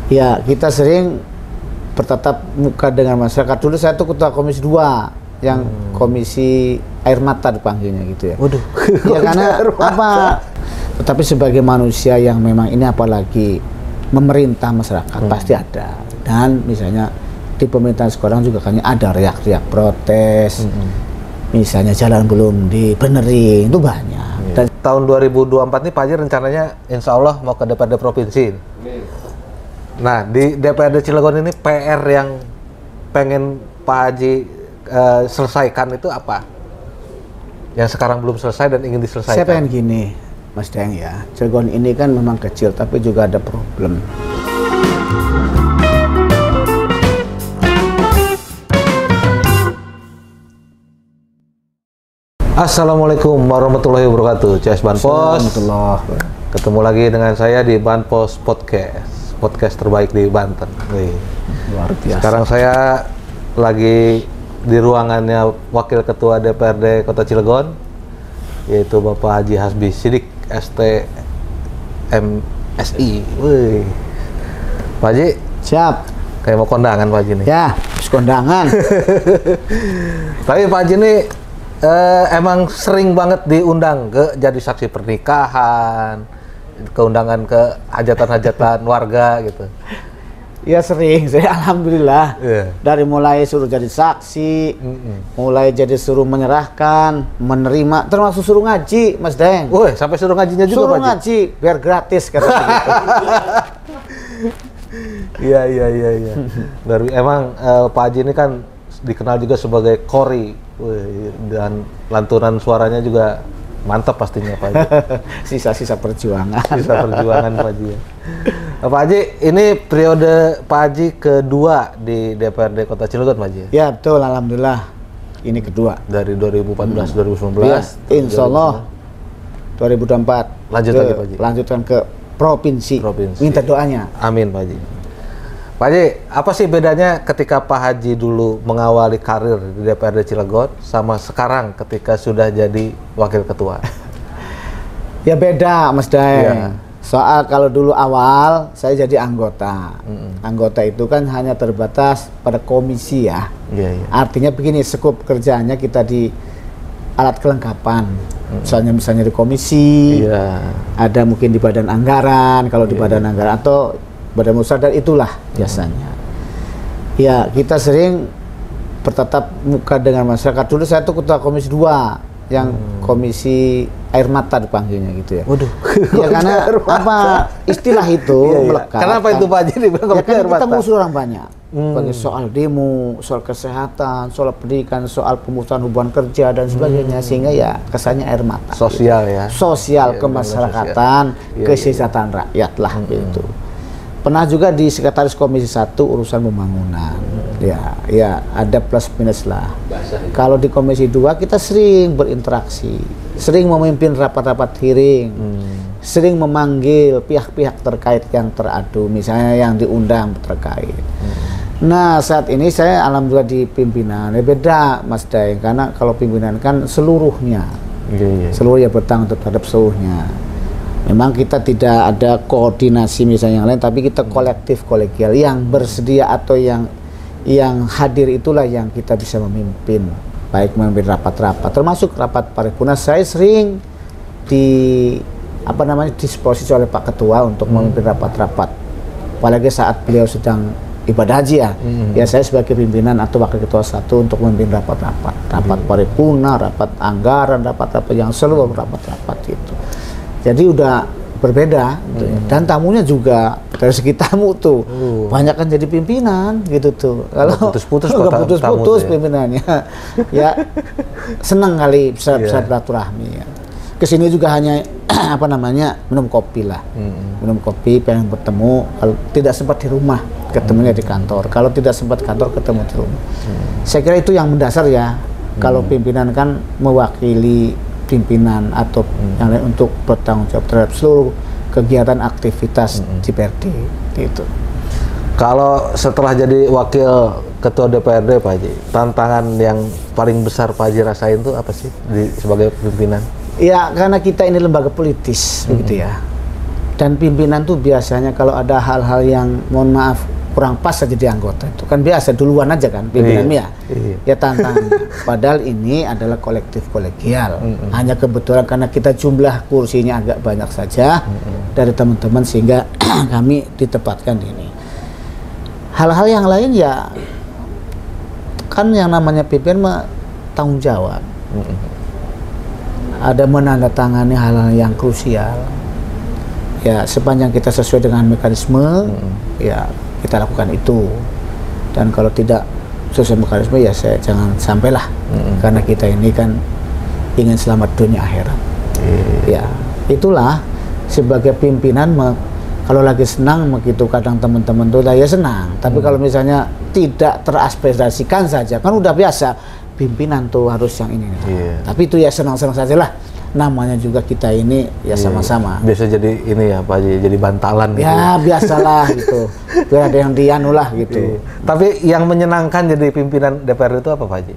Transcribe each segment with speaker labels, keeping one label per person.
Speaker 1: Ya, kita sering bertatap muka dengan masyarakat. Dulu saya tuh ketua komisi 2 yang komisi air mata dipanggilnya gitu ya.
Speaker 2: Waduh.
Speaker 1: Ya karena apa? Tetapi sebagai manusia yang memang ini apalagi memerintah masyarakat pasti ada. Dan misalnya di pemerintahan sekarang juga kan ada riak-riak protes. Misalnya jalan belum dibenerin, itu banyak.
Speaker 2: Dan tahun 2024 ini Pak Haji rencananya insya Allah mau ke DPRD Provinsi. Nah, di DPRD Cilegon ini PR yang pengen Pak Haji selesaikan itu apa? Yang sekarang belum selesai dan ingin diselesaikan.
Speaker 1: Saya pengen gini, Mas Deng ya. Cilegon ini kan memang kecil, tapi juga ada problem.
Speaker 2: Assalamualaikum warahmatullahi wabarakatuh. CS Banpos. Ketemu lagi dengan saya di Banpos Podcast terbaik di Banten.
Speaker 1: Luar biasa.
Speaker 2: Sekarang saya lagi di ruangannya Wakil Ketua DPRD Kota Cilegon, yaitu Bapak Haji Hasbi Sidik, ST MSI. Wih. Pak Haji,
Speaker 1: Siap.
Speaker 2: kayak mau kondangan Pak Haji nih.
Speaker 1: Ya, kondangan.
Speaker 2: Tapi Pak Haji ini emang sering banget diundang ke jadi saksi pernikahan, keundangan ke hajatan-hajatan warga gitu.
Speaker 1: Ya sering, saya alhamdulillah.
Speaker 2: Yeah.
Speaker 1: Dari mulai suruh jadi saksi, mulai jadi suruh menyerahkan, menerima, termasuk suruh ngaji, Mas Deng.
Speaker 2: Woi, sampai suruh ngajinya juga
Speaker 1: suruh
Speaker 2: Pak Haji?
Speaker 1: ngaji, biar gratis kata gitu.
Speaker 2: Iya. Emang Pak Haji ini kan dikenal juga sebagai Kori. Wih, dan lantunan suaranya juga mantap pastinya Pak Haji.
Speaker 1: Sisa-sisa perjuangan.
Speaker 2: Sisa perjuangan Pak Haji. Pak Haji, ini periode Pak Haji kedua di DPRD Kota Cilegon Pak Haji?
Speaker 1: Ya betul, alhamdulillah. Ini kedua.
Speaker 2: Dari 2014, 2019.
Speaker 1: Ya, insya Allah 2024.
Speaker 2: Lanjut lagi Pak Haji.
Speaker 1: Lanjutkan ke provinsi. Minta doanya.
Speaker 2: Amin Pak Haji. Pak Haji, apa sih bedanya ketika Pak Haji dulu mengawali karir di DPRD Cilegon sama sekarang ketika sudah jadi wakil ketua?
Speaker 1: Ya beda Mas Daeng.
Speaker 2: Ya.
Speaker 1: Soal kalau dulu awal saya jadi anggota. Anggota itu kan hanya terbatas pada komisi ya.
Speaker 2: Iya.
Speaker 1: Artinya begini, skup kerjanya kita di alat kelengkapan. Misalnya di komisi, ada mungkin di badan anggaran, kalau di badan anggaran atau badan musyawarah itulah biasanya. Ya, kita sering bertatap muka dengan masyarakat. Dulu saya tuh ketua komisi 2 yang komisi air mata dipanggilnya gitu ya.
Speaker 2: Waduh.
Speaker 1: Ya karena apa istilah itu melekat.
Speaker 2: Kenapa itu Pak Haji dibilang
Speaker 1: ya, kan
Speaker 2: air mata?
Speaker 1: kita musuh orang banyak. Bagi soal demo, soal kesehatan, soal pendidikan, soal pemusnahan hubungan kerja dan sebagainya, sehingga ya kesannya air mata.
Speaker 2: Sosial gitu. Ya.
Speaker 1: Sosial kemasyarakatan, kesejahteraan rakyat lah gitu. Pernah juga di sekretaris komisi 1 urusan pembangunan. Ya ada plus minus lah. Kalau di komisi 2 kita sering berinteraksi, sering memimpin rapat-rapat hearing, sering memanggil pihak-pihak terkait yang teradu, misalnya yang diundang terkait. Nah saat ini saya alhamdulillah di pimpinan, ya beda Mas Daeng, karena kalau pimpinan kan seluruhnya, seluruhnya bertanggung jawab terhadap seluruhnya. Memang kita tidak ada koordinasi misalnya yang lain, tapi kita kolektif kolegial yang bersedia atau yang hadir itulah yang kita bisa memimpin, baik memimpin rapat-rapat, termasuk rapat paripurna. Saya sering disposisi oleh Pak Ketua untuk memimpin rapat-rapat, apalagi saat beliau sedang ibadah haji ya. Ya saya sebagai pimpinan atau wakil ketua 1 untuk memimpin rapat-rapat, rapat paripurna, rapat anggaran, rapat-rapat yang seluruh rapat-rapat itu. Jadi udah berbeda gitu ya. Dan tamunya juga dari segi tamu tuh banyak kan jadi pimpinan gitu tuh. Kalau putus-putus pimpinannya ya senang kali bisa bersilaturahmi ya. Kesini juga hanya minum kopi lah, minum kopi, pengen bertemu. Kalau tidak sempat di rumah ketemunya di kantor, kalau tidak sempat kantor ketemu di rumah. Saya kira itu yang mendasar ya. Kalau pimpinan kan mewakili pimpinan atau yang lain untuk bertanggung jawab terhadap seluruh kegiatan aktivitas DPRD gitu.
Speaker 2: Kalau setelah jadi wakil ketua DPRD Pak Haji, tantangan yang paling besar Pak Haji rasain itu apa sih sebagai pimpinan?
Speaker 1: Ya karena kita ini lembaga politis begitu ya. Dan pimpinan tuh biasanya kalau ada hal-hal yang mohon maaf kurang pas saja di anggota itu kan biasa duluan aja kan pimpinan ya tantangannya. Padahal ini adalah kolektif kolegial. Hanya kebetulan karena kita jumlah kursinya agak banyak saja dari teman-teman sehingga kami ditempatkan di ini. Hal-hal yang lain ya kan yang namanya pimpinan tanggung jawab. Ada menandatangani hal-hal yang krusial. Ya sepanjang kita sesuai dengan mekanisme ya kita lakukan itu, dan kalau tidak sesuai mekanisme ya saya jangan sampailah karena kita ini kan ingin selamat dunia akhirat. Ya itulah sebagai pimpinan kalau lagi senang begitu kadang teman-teman tuh ya senang, tapi kalau misalnya tidak teraspirasikan saja kan udah biasa pimpinan tuh harus yang ini. Tapi itu ya senang-senang sajalah. Namanya juga kita ini ya sama-sama.
Speaker 2: Biasa jadi ini ya Pak Haji, jadi bantalan gitu.
Speaker 1: Ya biasalah gitu. Biar ada yang dianu lah gitu.
Speaker 2: Tapi yang menyenangkan jadi pimpinan DPR itu apa Pak Haji?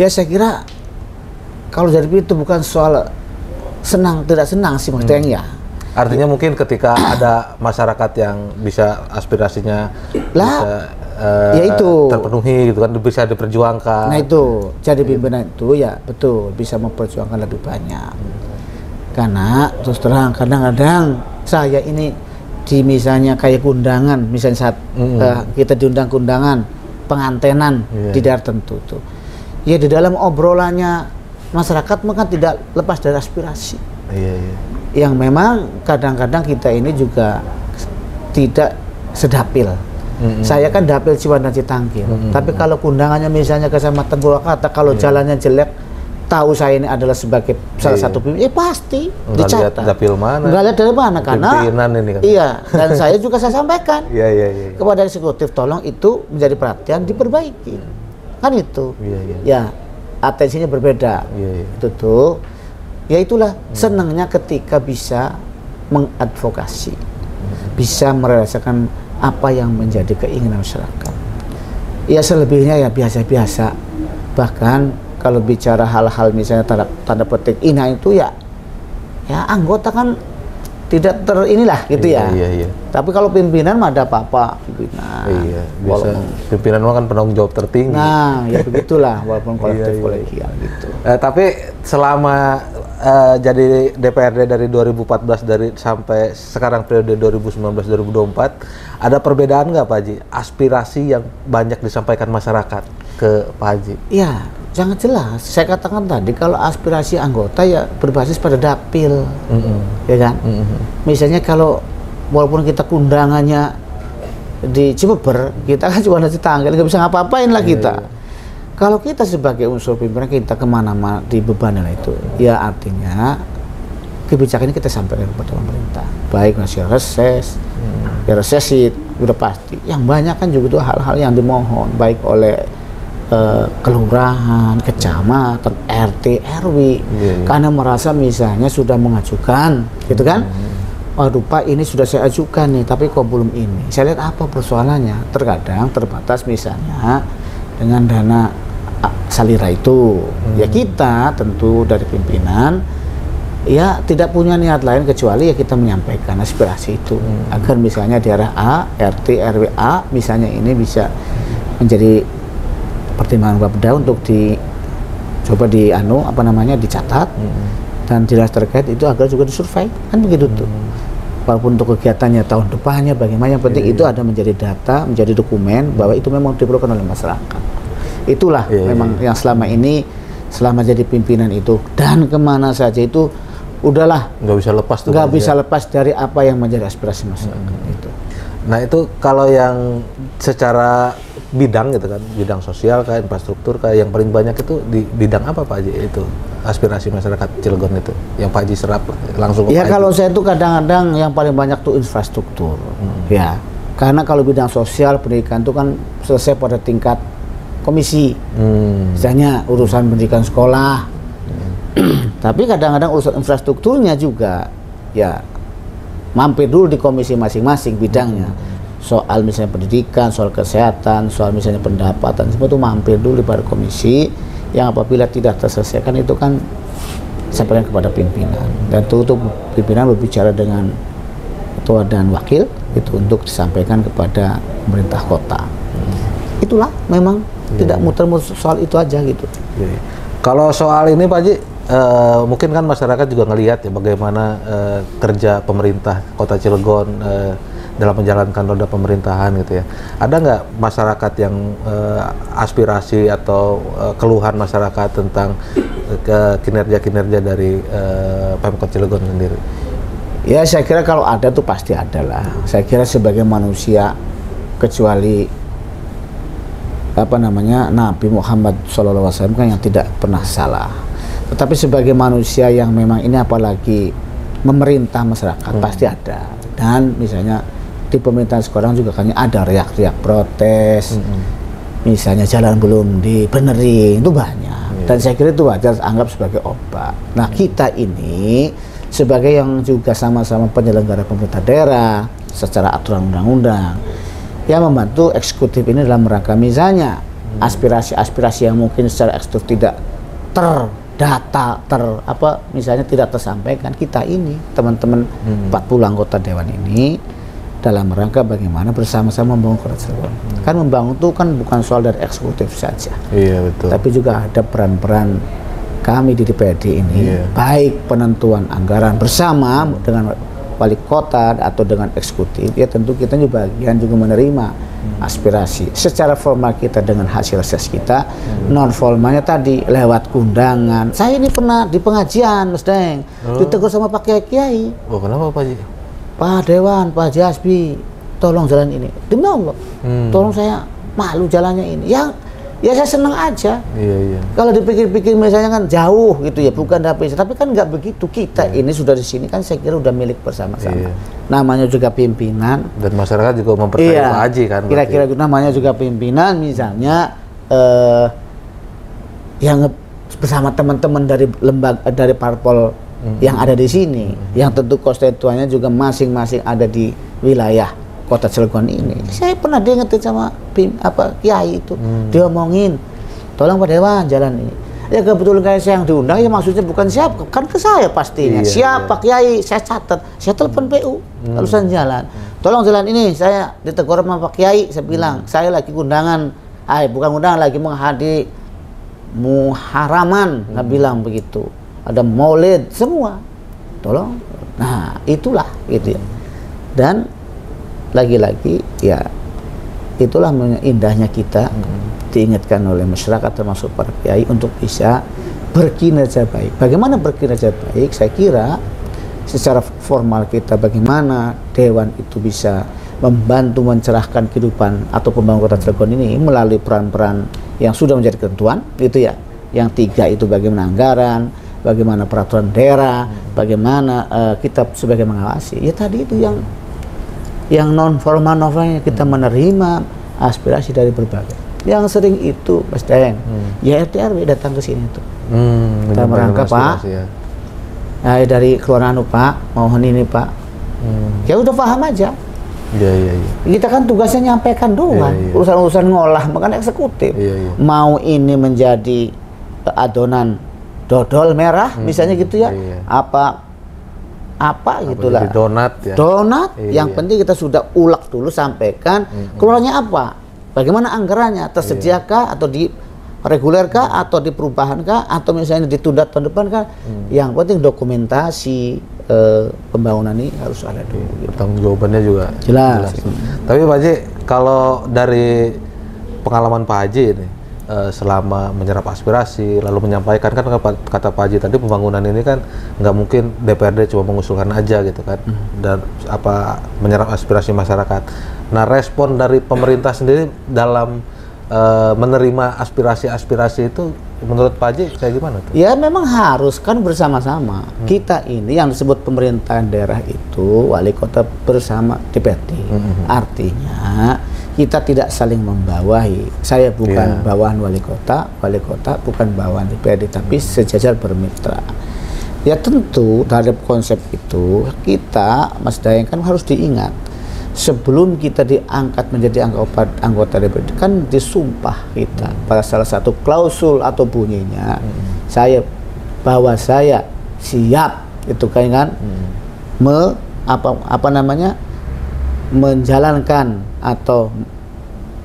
Speaker 1: Ya saya kira kalau jadi itu bukan soal senang tidak senang sih maksudnya ya.
Speaker 2: Artinya mungkin ketika ada masyarakat yang bisa aspirasinya bisa
Speaker 1: ya itu
Speaker 2: terpenuhi gitu kan, bisa diperjuangkan.
Speaker 1: Nah itu jadi pimpinan itu ya betul bisa memperjuangkan lebih banyak. Karena terus terang kadang-kadang saya ini di misalnya kayak undangan, misalnya saat kita diundang ke undangan pengantenan di daerah tertentu tuh, ya di dalam obrolannya masyarakat maka tidak lepas dari aspirasi. Yang memang kadang-kadang kita ini juga tidak sedapil. Saya kan dapil Ciwan dan Citangkil. Tapi kalau kundangannya misalnya ke Kecamatan Purwakarta, kalau jalannya jelek, tahu saya ini adalah sebagai salah satu pimpinan, pasti dicatat.
Speaker 2: Lihat dapil mana?
Speaker 1: Nggak lihat dari mana, karena
Speaker 2: ini kan.
Speaker 1: Iya, dan saya juga saya sampaikan kepada eksekutif, tolong itu menjadi perhatian diperbaiki. Kan itu. Ya, atensinya berbeda. Itu tuh. Ya itulah senangnya ketika bisa mengadvokasi, bisa merealisasikan apa yang menjadi keinginan masyarakat. Ya selebihnya ya biasa-biasa. Bahkan kalau bicara hal-hal misalnya tanda petik ina itu ya anggota kan tidak inilah gitu ya. Tapi kalau pimpinan mah ada apa-apa pimpinan.
Speaker 2: Biasa pimpinan mah kan penanggung jawab tertinggi.
Speaker 1: Nah, ya begitulah walaupun kolektif kolegial gitu.
Speaker 2: Tapi selama jadi DPRD dari 2014 sampai sekarang periode 2019-2024 ada perbedaan nggak Pak Haji? Aspirasi yang banyak disampaikan masyarakat ke Pak Haji?
Speaker 1: Ya, sangat jelas. Saya katakan tadi kalau aspirasi anggota ya berbasis pada dapil, ya kan? Misalnya kalau walaupun kita kundangannya di Cibeber, kita kan cuma nanti tanggal nggak bisa ngapa-ngapain lah kita. Kalau kita sebagai unsur pimpinan kita kemana-mana dibebani itu, ya artinya kebijakan ini kita sampaikan kepada pemerintah, baik nasional reses, ya reses udah pasti. Yang banyak kan juga itu hal-hal yang dimohon, baik oleh kelurahan, kecamatan, RT, RW, karena merasa misalnya sudah mengajukan, gitu kan? Waduh Pak, ini sudah saya ajukan nih, tapi kok belum ini. Saya lihat apa persoalannya? Terkadang terbatas misalnya dengan dana salira itu. Ya kita tentu dari pimpinan ya tidak punya niat lain kecuali ya kita menyampaikan aspirasi itu agar misalnya daerah A, RT, RW A misalnya ini bisa menjadi pertimbangan Bapeda untuk coba dicatat dan jelas terkait itu agar juga disurvei kan begitu tuh. Walaupun untuk kegiatannya tahun depannya bagaimana, yang penting itu ada menjadi data, menjadi dokumen bahwa itu memang diperlukan oleh masyarakat. Itulah memang yang selama ini selama jadi pimpinan itu dan kemana saja itu udahlah
Speaker 2: nggak bisa lepas tuh,
Speaker 1: nggak bisa lepas dari apa yang menjadi aspirasi masyarakat itu.
Speaker 2: Nah itu kalau yang secara bidang gitu kan, bidang sosial kah, infrastruktur kah, yang paling banyak itu di bidang apa Pak Haji itu aspirasi masyarakat Cilegon itu yang Pak Haji serap langsung ke
Speaker 1: ya? Kalau saya itu kadang-kadang yang paling banyak tuh infrastruktur ya, karena kalau bidang sosial pendidikan itu kan selesai pada tingkat komisi, misalnya urusan pendidikan sekolah. Tapi kadang-kadang urusan infrastrukturnya juga ya mampir dulu di komisi masing-masing bidangnya. Soal misalnya pendidikan, soal kesehatan, soal misalnya pendapatan, semua itu mampir dulu pada komisi yang apabila tidak terselesaikan itu kan sampaikan kepada pimpinan. Dan itu pimpinan berbicara dengan ketua dan wakil itu untuk disampaikan kepada pemerintah kota. Itulah memang tidak muter-muter soal itu aja gitu.
Speaker 2: Kalau soal ini Pak Haji, mungkin kan masyarakat juga ngelihat ya bagaimana kerja pemerintah Kota Cilegon dalam menjalankan roda pemerintahan gitu ya. Ada nggak masyarakat yang aspirasi atau keluhan masyarakat tentang kinerja-kinerja dari Pemkot Cilegon sendiri?
Speaker 1: Ya saya kira kalau ada tuh pasti ada lah. Saya kira sebagai manusia, kecuali Nabi Muhammad SAW kan yang tidak pernah salah. Tetapi sebagai manusia yang memang ini apalagi memerintah masyarakat pasti ada. Dan misalnya di pemerintahan sekarang juga kan ada riak-riak protes, misalnya jalan belum dibenerin, itu banyak. Dan saya kira itu wajar anggap sebagai obat. Nah kita ini sebagai yang juga sama-sama penyelenggara pemerintah daerah secara aturan undang-undang, yang membantu eksekutif ini dalam rangka misalnya aspirasi-aspirasi yang mungkin secara eksekutif tidak terdata, misalnya tidak tersampaikan, kita ini teman-teman 40 anggota dewan ini dalam rangka bagaimana bersama-sama membangun Kota Cilegon. Kan membangun itu kan bukan soal dari eksekutif saja,
Speaker 2: betul.
Speaker 1: tapi juga ada peran-peran kami di DPRD ini, baik penentuan anggaran bersama dengan wali kota atau dengan eksekutif, ya tentu kita juga bagian juga menerima aspirasi. Secara formal kita dengan hasil reses kita, non formalnya tadi lewat undangan. Saya ini pernah di pengajian, Mas Deng, ditegur sama Pak Kiai.
Speaker 2: Oh kenapa Pak Haji?
Speaker 1: Pak Dewan, Pak Jasbi, tolong jalan ini. Demi Allah, tolong saya malu jalannya ini. Ya saya senang aja. Kalau dipikir-pikir misalnya kan jauh gitu ya, bukan dapil, tapi kan nggak begitu. Kita ini sudah di sini kan saya kira udah milik bersama-sama. Namanya juga pimpinan. Dan
Speaker 2: masyarakat juga mempercayai Pak Haji kan.
Speaker 1: Kira-kira namanya juga pimpinan, misalnya yang bersama teman-teman dari lembaga, dari parpol yang ada di sini, yang tentu konstituennya juga masing-masing ada di wilayah Kota Cilegon ini. Saya pernah diingetin sama Kiai itu, dia ngomongin, tolong Pak Dewan jalan ini. Ya kebetulan kayak saya yang diundang, ya maksudnya bukan siapa, kan ke saya pastinya. Siapa Kiai, saya catat, saya telepon PU, lalu saya jalan. Tolong jalan ini, saya ditegur sama Pak Kiai, saya bilang, saya lagi undangan, bukan undangan, lagi menghadiri muharaman, nggak bilang begitu. Ada maulid, semua. Tolong. Nah, itulah gitu ya. Dan lagi-lagi ya itulah indahnya kita diingatkan oleh masyarakat termasuk para kiai untuk bisa berkinerja baik. Bagaimana berkinerja baik? Saya kira secara formal kita bagaimana dewan itu bisa membantu mencerahkan kehidupan atau pembangunan Kota Cilegon ini melalui peran-peran yang sudah menjadi ketentuan gitu ya. Yang 3 itu bagaimana anggaran, bagaimana peraturan daerah, bagaimana kita sebagai mengawasi. Ya tadi itu yang non formal novelnya kita menerima aspirasi dari berbagai. Yang sering itu Mas Deng, ya RT RW datang ke sini tuh. Dalam rangka Pak, dari keluaran Pak, mohon ini Pak. Ya udah paham aja. Kita kan tugasnya nyampaikan doang, urusan-urusan ngolah, bukan eksekutif. Mau ini menjadi adonan dodol merah, misalnya gitu ya, apa gitulah, donat yang penting kita sudah ulek dulu, sampaikan keluarnya apa, bagaimana anggarannya, tersediakah atau di regulerkah atau di perubahankah atau misalnya ditunda tahun depan kah. Yang penting dokumentasi pembangunan ini harus ada dulu gitu.
Speaker 2: Tanggung jawabannya juga
Speaker 1: jelas.
Speaker 2: Tapi Pak Haji, kalau dari pengalaman Pak Haji ini selama menyerap aspirasi lalu menyampaikan, kan kata Pak Haji tadi pembangunan ini kan nggak mungkin DPRD cuma mengusulkan aja gitu kan, dan menyerap aspirasi masyarakat. Nah, respon dari pemerintah sendiri dalam menerima aspirasi-aspirasi itu menurut Pak Haji kayak gimana tuh?
Speaker 1: Ya memang harus kan bersama-sama. Kita ini yang disebut pemerintahan daerah itu wali kota bersama DPRD. Artinya kita tidak saling membawahi. Saya bukan bawahan wali kota bukan bawahan DPRD, tapi sejajar bermitra. Ya tentu terhadap konsep itu kita, Mas Dayang, kan harus diingat. Sebelum kita diangkat menjadi anggota DPRD kan disumpah kita pada salah satu klausul atau bunyinya saya siap itu kan apa namanya, menjalankan atau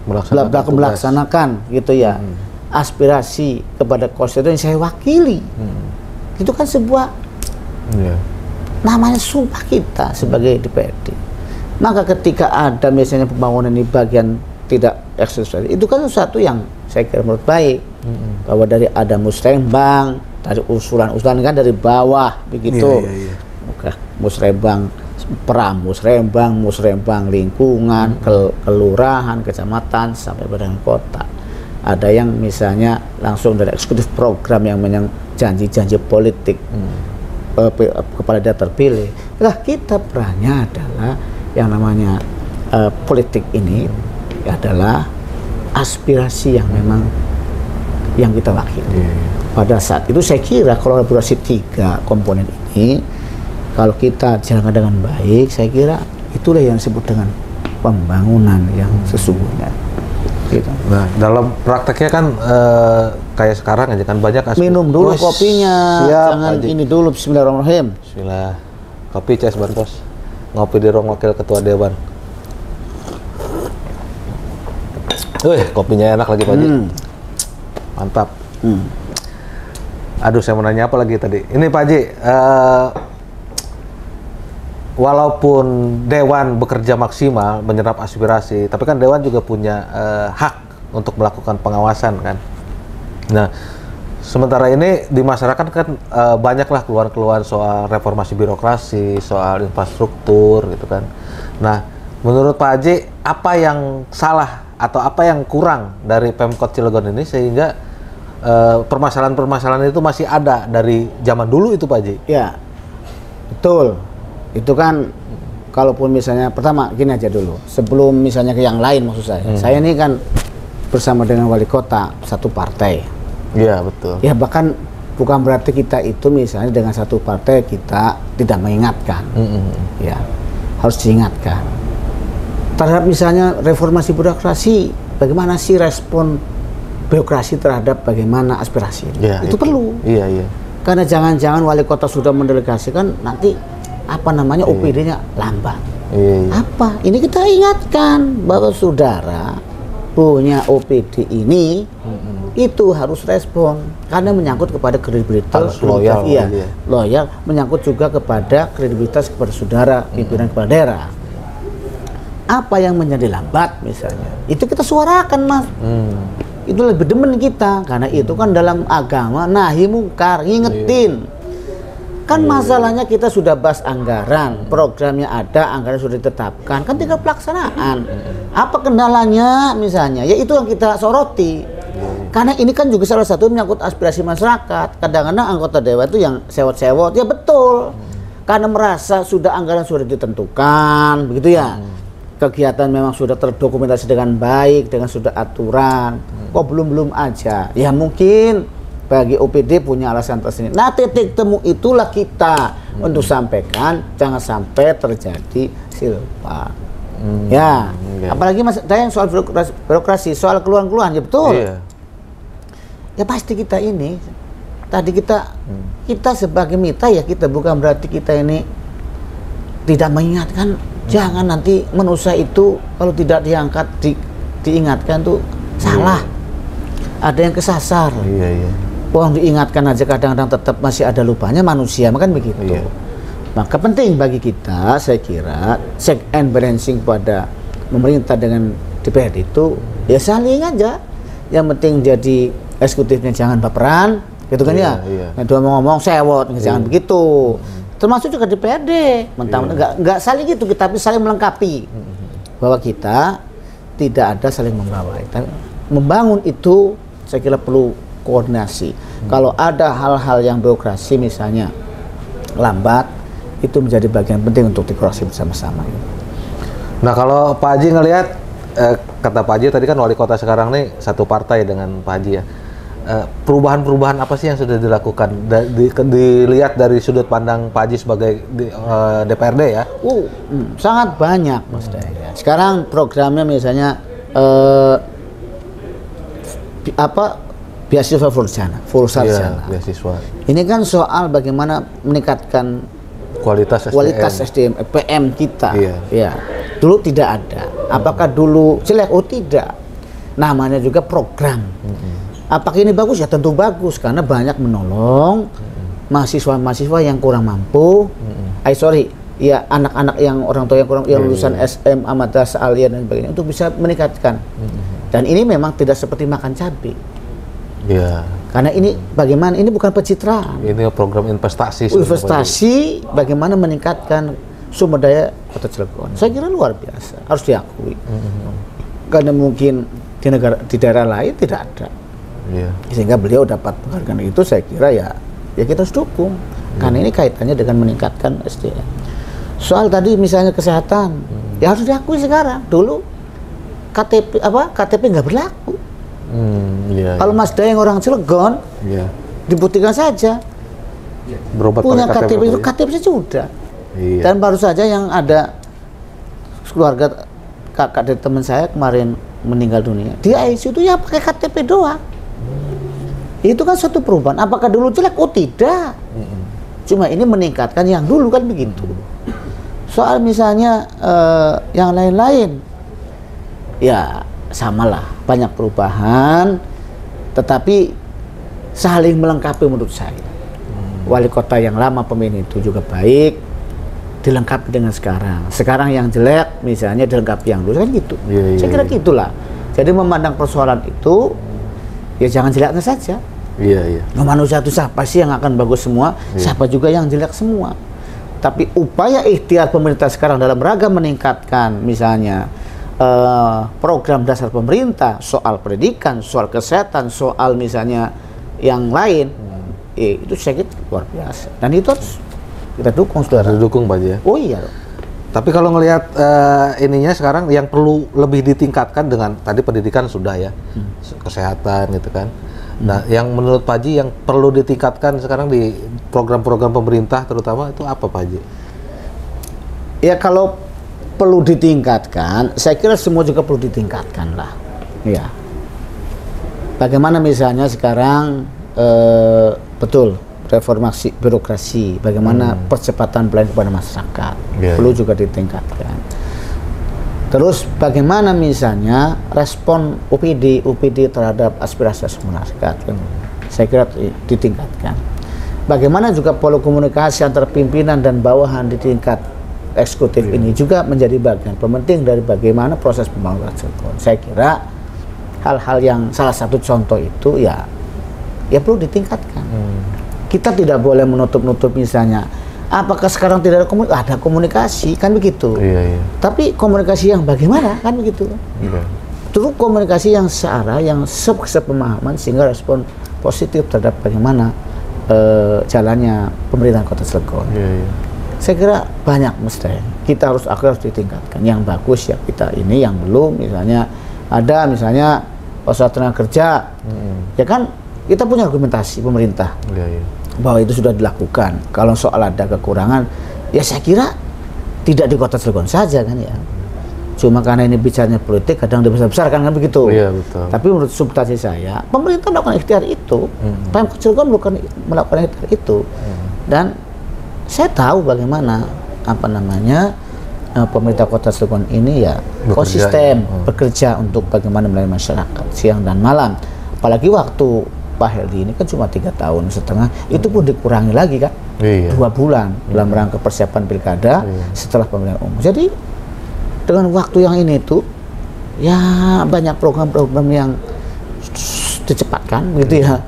Speaker 1: melaksanakan gitu ya, aspirasi kepada konstituen yang saya wakili. Itu kan sebuah namanya sumpah kita sebagai DPRD. Maka ketika ada misalnya pembangunan di bagian tidak eksklusif, itu kan sesuatu yang saya kira menurut baik. Bahwa dari ada musrembang, dari usulan-usulan kan dari bawah begitu. Musrembang musrembang lingkungan, kelurahan, kecamatan sampai badan kota. Ada yang misalnya langsung dari eksekutif program yang janji-janji politik kepala daerah terpilih. Nah, kita perannya adalah yang namanya politik ini adalah aspirasi yang memang yang kita wakili. Pada saat itu saya kira kolaborasi 3 komponen ini kalau kita jalankan dengan baik, saya kira itulah yang disebut dengan pembangunan yang sesungguhnya. Gitu.
Speaker 2: Nah, dalam prakteknya kan kayak sekarang aja kan banyak
Speaker 1: minum dulu kopinya.
Speaker 2: Siap,
Speaker 1: jangan
Speaker 2: Haji.
Speaker 1: ini dulu. Bismillahirrahmanirrahim.
Speaker 2: Bismillah. Kopi Ces Bantos. Ngopi di ruang wakil ketua dewan. Wih, kopinya enak lagi Pak Haji. Mantap. Aduh, saya mau nanya apa lagi tadi? Ini Pak Haji, walaupun Dewan bekerja maksimal menyerap aspirasi, tapi kan Dewan juga punya hak untuk melakukan pengawasan kan. Nah, sementara ini di masyarakat kan banyaklah keluhan-keluhan soal reformasi birokrasi, soal infrastruktur gitu kan. Nah, menurut Pak Haji, apa yang salah atau apa yang kurang dari Pemkot Cilegon ini sehingga permasalahan-permasalahan itu masih ada dari zaman dulu itu Pak Haji?
Speaker 1: Ya, betul. Itu kan kalaupun misalnya pertama gini aja dulu, sebelum misalnya ke yang lain maksud saya ini kan bersama dengan wali kota satu partai.
Speaker 2: Iya betul.
Speaker 1: Ya bahkan bukan berarti kita itu misalnya dengan satu partai kita tidak mengingatkan. Ya harus diingatkan. Terhadap misalnya reformasi birokrasi, bagaimana sih respon birokrasi terhadap bagaimana aspirasi?
Speaker 2: Ya,
Speaker 1: itu perlu.
Speaker 2: Iya.
Speaker 1: Karena jangan-jangan wali kota sudah mendelegasikan nanti apa namanya OPD-nya lambat. Apa? Ini kita ingatkan bahwa saudara punya OPD ini itu harus respon karena menyangkut kepada kredibilitas,
Speaker 2: loyal,
Speaker 1: loyal, menyangkut juga kepada kredibilitas kepada saudara pimpinan kepala daerah. Apa yang menjadi lambat misalnya, itu kita suarakan Mas. Itu lebih demen kita karena itu kan dalam agama nahi mungkar, ngingetin. Kan masalahnya kita sudah bahas anggaran, programnya ada, anggaran sudah ditetapkan, kan tinggal pelaksanaan. Apa kendalanya misalnya? Ya itu yang kita soroti. Karena ini kan juga salah satu menyangkut aspirasi masyarakat. Kadang-kadang anggota dewan itu yang sewot-sewot, ya betul. Karena merasa sudah anggaran sudah ditentukan, begitu ya. Kegiatan memang sudah terdokumentasi dengan baik, dengan sudah aturan. Kok belum aja? Ya mungkin bagi OPD punya alasan tersendiri. Nah, titik temu itulah kita untuk sampaikan, jangan sampai terjadi silpa. Ya, apalagi Mas, yang soal birokrasi, soal keluhan-keluhan, ya betul. Ya pasti kita ini, tadi kita sebagai mitra ya kita bukan berarti kita ini tidak mengingatkan, jangan nanti manusia itu kalau tidak diangkat, diingatkan tuh salah. Ada yang kesasar. Uang diingatkan aja kadang-kadang tetap masih ada lupanya manusia, makan begitu. Maka penting bagi kita, saya kira check and balancing pada pemerintah dengan DPRD itu ya saling aja. Yang penting jadi eksekutifnya jangan baperan, gitu kan ya. Yang dua mau ngomong sewot, jangan begitu. Termasuk juga DPRD, mentang-mentang nggak saling gitu, tapi saling melengkapi. Bahwa kita tidak ada saling membawa. Membangun itu saya kira perlu koordinasi. Kalau ada hal-hal yang birokrasi misalnya lambat, itu menjadi bagian penting untuk dikoreksi bersama-sama.
Speaker 2: Nah kalau Pak Haji ngelihat, kata Pak Haji tadi kan wali kota sekarang nih satu partai dengan Pak Haji ya. Perubahan-perubahan apa sih yang sudah dilakukan? Dilihat dari sudut pandang Pak Haji sebagai DPRD ya?
Speaker 1: Sangat banyak Mas Daya. Sekarang programnya misalnya beasiswa full sarjana.
Speaker 2: Beasiswa.
Speaker 1: Ini kan soal bagaimana meningkatkan kualitas SDM PM kita.
Speaker 2: Iya.
Speaker 1: Ya, dulu tidak ada. Apakah dulu jelek? Oh tidak. Namanya juga program. Apakah ini bagus? Ya tentu bagus karena banyak menolong mahasiswa-mahasiswa yang kurang mampu. Ya anak-anak yang orang tua yang kurang, yang lulusan SMA, madrasah aliyah dan sebagainya untuk bisa meningkatkan. Dan ini memang tidak seperti makan cabai.
Speaker 2: Iya.
Speaker 1: Karena ini bagaimana? Ini bukan pencitraan.
Speaker 2: Ini program investasi.
Speaker 1: Investasi bagaimana meningkatkan sumber daya Kota Cilegon. Saya kira luar biasa, harus diakui. Karena mungkin di daerah lain tidak ada.
Speaker 2: Iya.
Speaker 1: Sehingga beliau dapat penghargaan itu, saya kira ya kita harus dukung. Karena ini kaitannya dengan meningkatkan SDM. Soal tadi misalnya kesehatan, ya harus diakui sekarang. Dulu KTP nggak berlaku.
Speaker 2: Iya,
Speaker 1: Kalau Mas Dayang orang Cilegon, dibuktikan saja.
Speaker 2: Berobat
Speaker 1: Punya KTP itu KTP saja sudah.
Speaker 2: Iya.
Speaker 1: Dan baru saja yang ada keluarga kakak dari teman saya kemarin meninggal dunia. Dia ICU itu ya pakai KTP doang. Itu kan suatu perubahan. Apakah dulu jelek? Oh tidak. Cuma ini meningkatkan yang dulu kan begitu. Soal misalnya yang lain-lain, ya samalah, banyak perubahan, tetapi saling melengkapi menurut saya. Wali kota yang lama pemimpin itu juga baik, dilengkapi dengan sekarang. Sekarang yang jelek misalnya dilengkapi yang dulu kan gitu. Saya kira gitulah. Jadi memandang persoalan itu ya jangan jeleknya saja. Manusia itu siapa sih yang akan bagus semua? Siapa juga yang jelek semua? Tapi upaya ikhtiar pemerintah sekarang dalam rangka meningkatkan misalnya program dasar pemerintah, soal pendidikan, soal kesehatan, soal misalnya yang lain, itu saya kira luar biasa. Dan itu harus kita dukung, saudara.
Speaker 2: Dukung, Pak ya.
Speaker 1: Oh iya.
Speaker 2: Tapi kalau ngelihat ininya sekarang yang perlu lebih ditingkatkan dengan tadi pendidikan sudah ya, kesehatan gitu kan. Nah, yang menurut Pak Haji yang perlu ditingkatkan sekarang di program-program pemerintah terutama itu apa, Pak Haji?
Speaker 1: Ya kalau perlu ditingkatkan, saya kira semua juga perlu ditingkatkan lah. Ya. Bagaimana misalnya sekarang betul reformasi birokrasi, bagaimana percepatan pelayanan kepada masyarakat perlu juga ditingkatkan. Terus bagaimana misalnya respon UPD terhadap aspirasi masyarakat, saya kira ditingkatkan. Bagaimana juga pola komunikasi antara pimpinan dan bawahan di tingkat eksekutif ini juga menjadi bagian penting dari bagaimana proses pembangunan Cilegon. Saya kira hal-hal yang salah satu contoh itu ya perlu ditingkatkan. Kita tidak boleh menutup-nutup misalnya. Apakah sekarang tidak ada komunikasi? Ada komunikasi, kan begitu. Tapi komunikasi yang bagaimana, kan begitu. Terus komunikasi yang searah, yang sepemahaman sehingga respon positif terhadap bagaimana jalannya pemerintahan Kota Cilegon. Saya kira banyak mesti. Kita harus ditingkatkan. Yang bagus ya kita ini, yang belum misalnya ada misalnya usaha tenaga kerja, ya kan kita punya argumentasi pemerintah. Bahwa itu sudah dilakukan. Kalau soal ada kekurangan, ya saya kira tidak di Kota Cilegon saja kan ya. Cuma karena ini bicaranya politik, kadang dibesar-besarkan kan begitu.
Speaker 2: Betul.
Speaker 1: Tapi menurut substansi saya, pemerintah melakukan ikhtiar itu, Pemkot Cilegon melakukan ikhtiar itu, dan saya tahu bagaimana pemerintah Kota Cilegon ini ya konsisten bekerja untuk bagaimana melayani masyarakat siang dan malam. Apalagi waktu Pak Heldi ini kan cuma 3,5 tahun, itu pun dikurangi lagi kan 2 bulan dalam rangka persiapan pilkada setelah pemilihan umum. Jadi dengan waktu yang ini tuh ya banyak program-program yang dicepatkan gitu ya,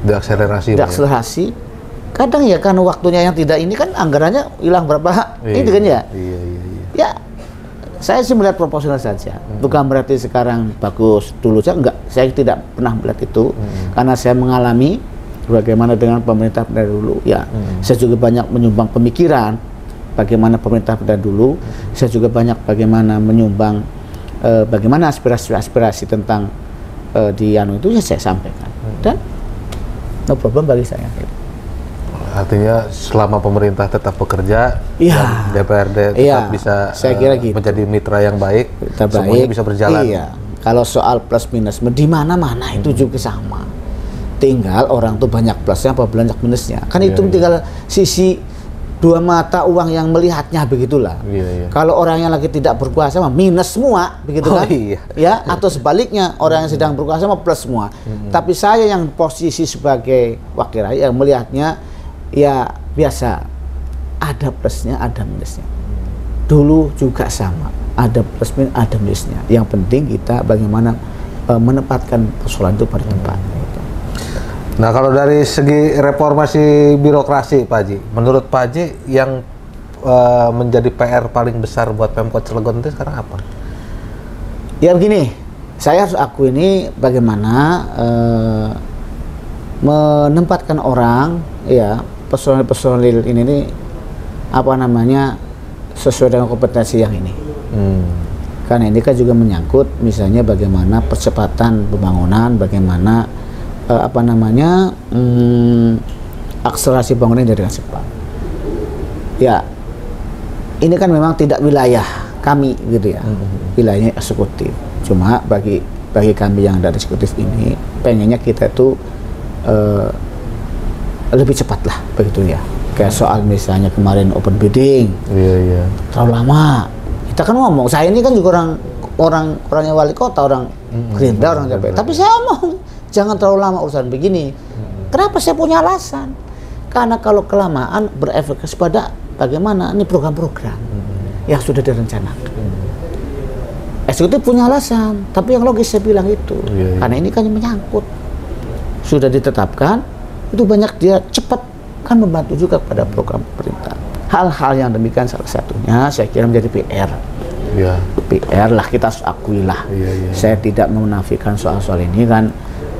Speaker 1: diakselerasi. Kadang ya karena waktunya yang tidak ini kan anggarannya hilang berapa itu kan ya. Ya saya sih melihat proporsional saja, bukan berarti sekarang bagus. Dulu saya tidak pernah melihat itu, karena saya mengalami bagaimana dengan pemerintah dari dulu. Ya, saya juga banyak menyumbang pemikiran bagaimana pemerintah dari dulu. Saya juga banyak bagaimana menyumbang bagaimana aspirasi tentang di itu ya saya sampaikan. Dan no problem bagi saya.
Speaker 2: Artinya selama pemerintah tetap bekerja, dan DPRD tetap bisa saya kira gitu, menjadi mitra yang baik, semuanya bisa berjalan.
Speaker 1: Kalau soal plus minus di mana-mana itu juga sama. Tinggal orang tuh banyak plusnya apa banyak minusnya. Kan itu tinggal sisi dua mata uang yang melihatnya begitulah. Kalau orang yang lagi tidak berkuasa mah minus semua, begitu kan? Ya, atau sebaliknya orang yang sedang berkuasa mah plus semua. Tapi saya yang posisi sebagai wakil rakyat yang melihatnya ya biasa, ada plusnya, ada minusnya. Dulu juga sama, ada plus minus, ada minusnya. Yang penting kita bagaimana menempatkan persoalan itu pada tempatnya.
Speaker 2: Nah, kalau dari segi reformasi birokrasi, Pak Haji, menurut Pak Haji yang menjadi PR paling besar buat Pemkot Cilegon itu sekarang apa?
Speaker 1: Ya begini, saya harus akui ini bagaimana menempatkan orang, ya personil ini apa namanya sesuai dengan kompetensi yang ini. Karena ini kan juga menyangkut misalnya bagaimana percepatan pembangunan, bagaimana apa namanya akselerasi pembangunan dari cepat. Ya, ini kan memang tidak wilayah kami gitu ya, wilayahnya eksekutif. Cuma bagi kami yang dari eksekutif ini, pengennya kita itu lebih cepat lah begitu ya. Kayak soal misalnya kemarin open bidding, terlalu lama. Kita kan ngomong, saya ini kan juga orangnya wali kota, orang Gerindra, orang DPR. Tapi saya ngomong, jangan terlalu lama urusan begini. Kenapa saya punya alasan? Karena kalau kelamaan berefek pada bagaimana ini program-program yang sudah direncanakan. Eksekutif punya alasan, tapi yang logis saya bilang itu. Karena ini kan menyangkut. Sudah ditetapkan, itu banyak dia cepat kan membantu juga pada program pemerintah. Hal-hal yang demikian salah satunya saya kira menjadi PR. PR lah, kita harus akui lah. Saya tidak menafikan soal-soal ini kan.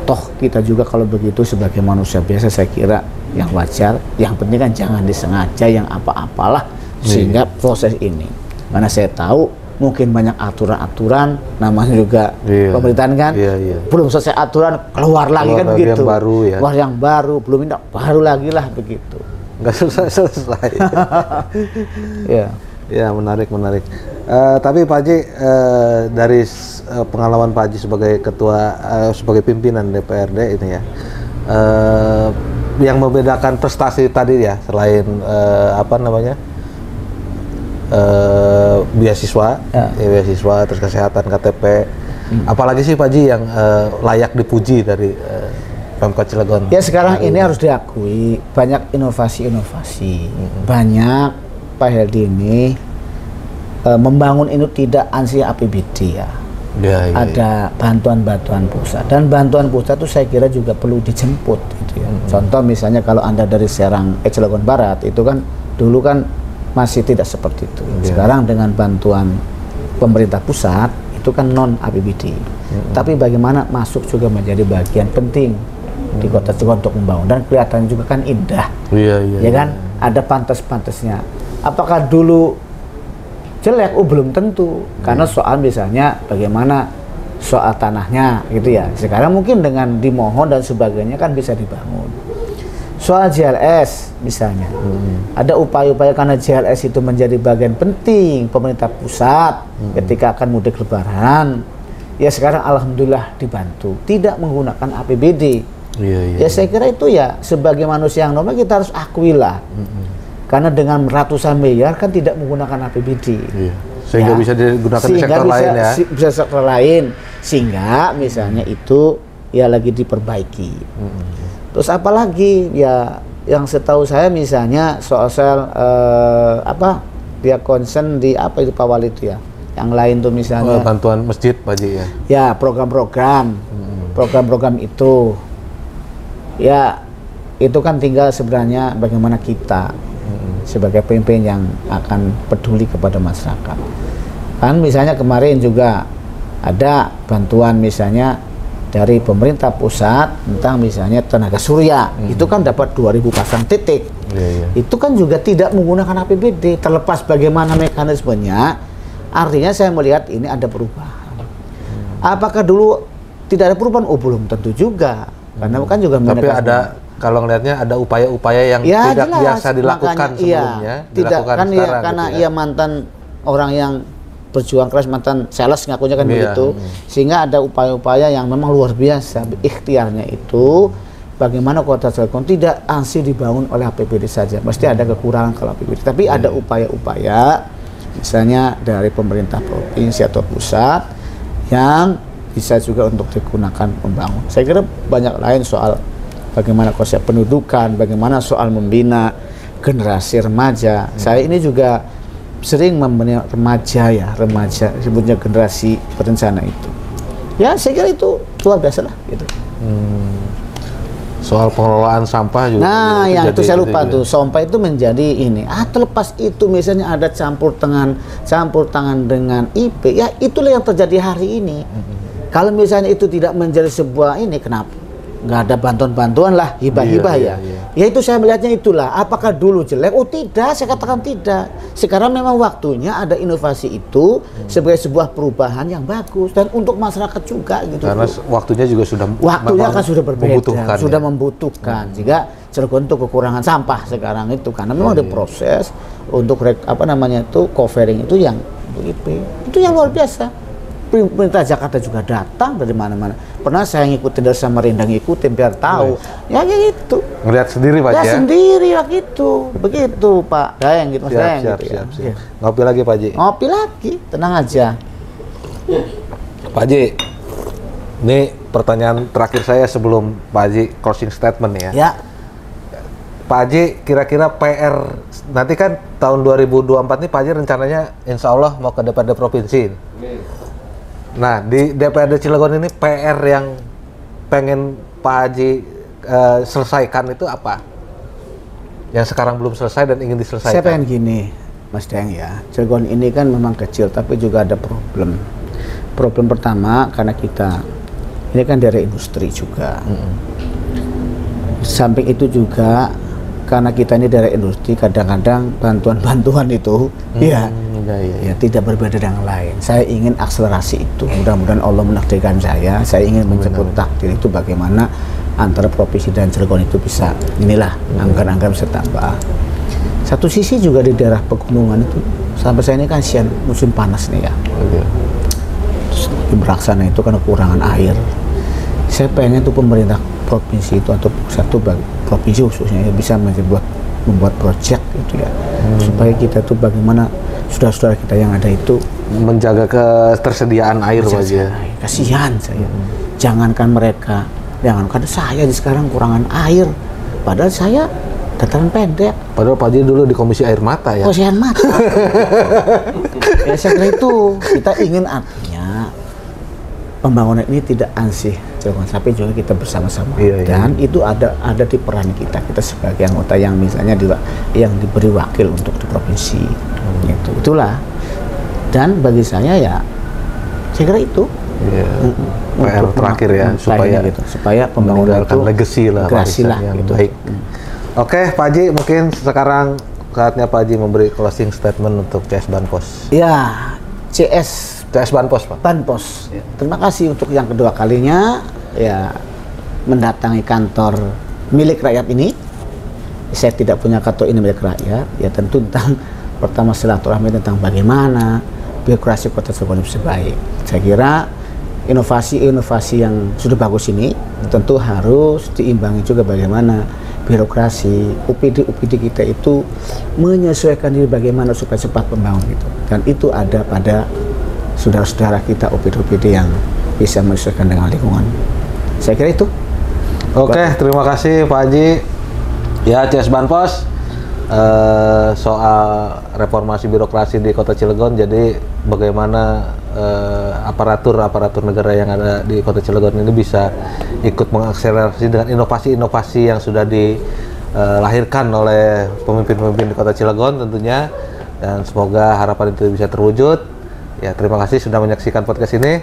Speaker 1: Toh kita juga kalau begitu sebagai manusia biasa saya kira yang wajar, yang penting kan jangan disengaja yang apa-apalah sehingga proses ini. Mana saya tahu mungkin banyak aturan-aturan, namanya juga pemerintahan kan, belum selesai aturan keluar lagi kan begitu.
Speaker 2: Yang baru ya.
Speaker 1: Wah yang baru belum ini baru lagi lah begitu.
Speaker 2: Nggak selesai. Ya menarik. Tapi Pak Haji dari pengalaman Pak Haji sebagai ketua, sebagai pimpinan DPRD ini ya, yang membedakan prestasi tadi ya selain apa namanya beasiswa, beasiswa terus kesehatan KTP, apalagi sih Pak Haji yang layak dipuji dari Pemkot Cilegon? Ya
Speaker 1: sekarang ini harus diakui banyak inovasi-inovasi, banyak Pak Heldi ini membangun ini tidak ansi APBD ya. Ada bantuan-bantuan pusat, dan bantuan pusat itu saya kira juga perlu dijemput gitu ya. Contoh misalnya kalau Anda dari Serang Cilegon Barat itu kan dulu kan masih tidak seperti itu. Sekarang dengan bantuan pemerintah pusat itu kan non APBD. Tapi bagaimana masuk juga menjadi bagian penting di Kota Cilegon untuk membangun, dan kelihatannya juga kan indah. Ya kan? Ada pantas-pantasnya. Apakah dulu jelek? Belum tentu, karena soal misalnya bagaimana soal tanahnya gitu ya. Sekarang mungkin dengan dimohon dan sebagainya kan bisa dibangun. Soal JLS misalnya, ada upaya-upaya karena JLS itu menjadi bagian penting pemerintah pusat ketika akan mudik lebaran. Ya sekarang alhamdulillah dibantu, tidak menggunakan APBD. Ya saya kira itu ya sebagai manusia yang normal kita harus akuilah. Karena dengan ratusan miliar kan tidak menggunakan APBD.
Speaker 2: Sehingga bisa digunakan di sektor lain ya.
Speaker 1: Bisa sektor lain, sehingga misalnya itu ya lagi diperbaiki. Terus apalagi ya yang setahu saya misalnya soal apa dia concern di apa itu Pak Wali itu ya. Yang lain tuh misalnya
Speaker 2: bantuan masjid Pak Haji ya.
Speaker 1: Ya program-program itu ya itu kan tinggal sebenarnya bagaimana kita sebagai pemimpin yang akan peduli kepada masyarakat. Kan misalnya kemarin juga ada bantuan misalnya dari pemerintah pusat tentang misalnya tenaga surya, itu kan dapat 2.000 pasang titik. Itu kan juga tidak menggunakan APBD, terlepas bagaimana mekanismenya. Artinya saya melihat ini ada perubahan. Apakah dulu tidak ada perubahan? Belum tentu juga, karena kan juga
Speaker 2: tapi ada kalau ngelihatnya ada upaya-upaya yang tidak jelas, biasa dilakukan sebelumnya,
Speaker 1: tidak kan ya, karena gitu ya. Mantan orang yang berjuang keras, mantan sales ngakunya kan begitu, sehingga ada upaya-upaya yang memang luar biasa, ikhtiarnya itu bagaimana kota Cilegon tidak ansih dibangun oleh APBD saja, mesti ada kekurangan kalau APBD. Tapi ada upaya-upaya, misalnya dari pemerintah provinsi atau pusat yang bisa juga untuk digunakan membangun. Saya kira banyak lain soal bagaimana konsep pendudukan, bagaimana soal membina generasi remaja. Saya ini juga sering membina remaja sebutnya generasi berencana itu. Ya, saya kira itu luar biasa lah gitu.
Speaker 2: Soal pengelolaan sampah juga.
Speaker 1: Nah, yang itu saya lupa tuh, sampah itu menjadi ini. Terlepas itu misalnya ada campur tangan dengan IP, ya itulah yang terjadi hari ini. Kalau misalnya itu tidak menjadi sebuah ini, kenapa? Nggak ada bantuan-bantuan lah, hibah-hibah ya. Ya itu saya melihatnya itulah. Apakah dulu jelek? Oh tidak, saya katakan tidak. Sekarang memang waktunya ada inovasi itu sebagai sebuah perubahan yang bagus dan untuk masyarakat juga gitu.
Speaker 2: Karena waktunya juga sudah berbeda,
Speaker 1: sudah membutuhkan. Jika Cilegon itu kekurangan sampah sekarang itu karena memang ada proses untuk covering itu yang IP. Itu yang luar biasa. Pemerintah Jakarta juga datang dari mana-mana. Pernah saya ngikutin dari Samarinda, ngikutin biar tahu. Ya gitu.
Speaker 2: Ngelihat sendiri Pak ya?
Speaker 1: Sendiri lah gitu. Begitu Pak Dayang gitu.
Speaker 2: Siap. Ngopi lagi Pak Haji?
Speaker 1: Ngopi lagi, tenang aja.
Speaker 2: Pak Haji, ini pertanyaan terakhir saya sebelum Pak Haji closing statement ya.
Speaker 1: Ya.
Speaker 2: Pak Haji, kira-kira PR, nanti kan tahun 2024 ini Pak Haji rencananya insya Allah mau ke DPRD Provinsi. Nah, di DPRD Cilegon ini PR yang pengen Pak Haji selesaikan itu apa? Yang sekarang belum selesai dan ingin diselesaikan.
Speaker 1: Saya pengen gini, Mas Deng ya. Cilegon ini kan memang kecil, tapi juga ada problem. Problem pertama karena kita ini kan dari industri juga. Samping itu juga karena kita ini dari industri, kadang-kadang bantuan-bantuan itu ya tidak berbeda dengan lain. Saya ingin akselerasi itu. Mudah-mudahan Allah menakdirkan saya ingin menjemput takdir itu bagaimana antara provinsi dan Cilegon itu bisa anggaran-anggaran bisa tambah. Satu sisi juga di daerah pegunungan itu sampai saya ini kan siang musim panas nih ya. Terus di Beraksana itu kan kekurangan air. Saya pengen tuh pemerintah provinsi itu atau pusat itu provinsi khususnya ya, bisa membuat proyek gitu ya, supaya kita tuh bagaimana saudara-saudara kita yang ada itu
Speaker 2: menjaga ketersediaan air wajah.
Speaker 1: Kasihan saya. Jangankan mereka, jangankan saya sekarang kurangan air, padahal saya dataran pendek.
Speaker 2: Padahal Pak Haji dulu di Komisi Air Mata ya.
Speaker 1: Komisi Air Mata. Ya saya kira itu kita ingin artinya pembangunan ini tidak ansih tapi juga kita bersama-sama dan itu ada di peran kita sebagai anggota yang misalnya yang diberi wakil untuk di provinsi gitu. Itulah, dan bagi saya ya saya kira itu
Speaker 2: PR terakhir ya
Speaker 1: supaya pembangunan itu
Speaker 2: legacy lah
Speaker 1: gitu.
Speaker 2: Baik. Oke Pak Haji, mungkin sekarang saatnya Pak Haji memberi closing statement untuk CS Banpos.
Speaker 1: Ya, CS
Speaker 2: Banpos Pak.
Speaker 1: Banpos. Ya. Terima kasih untuk yang kedua kalinya ya mendatangi kantor milik rakyat ini. Saya tidak punya kantor ini milik rakyat. Ya tentu tentang pertama silaturahmi tentang bagaimana birokrasi Kota Cilegon bisa baik. Saya kira inovasi-inovasi yang sudah bagus ini tentu harus diimbangi juga bagaimana birokrasi UPD kita itu menyesuaikan diri bagaimana supaya cepat membangun itu. Dan itu ada pada saudara-saudara kita UPD yang bisa menyesuaikan dengan lingkungan. Saya kira itu.
Speaker 2: Oke, terima kasih Pak Haji. Ya, CS Banpos soal reformasi birokrasi di Kota Cilegon. Jadi bagaimana aparatur negara yang ada di Kota Cilegon ini bisa ikut mengakselerasi dengan inovasi-inovasi yang sudah dilahirkan oleh pemimpin-pemimpin di Kota Cilegon tentunya, dan semoga harapan itu bisa terwujud. Ya, terima kasih sudah menyaksikan podcast ini.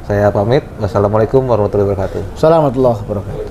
Speaker 2: Saya pamit. Wassalamualaikum warahmatullahi wabarakatuh.
Speaker 1: Assalamualaikum warahmatullahi wabarakatuh.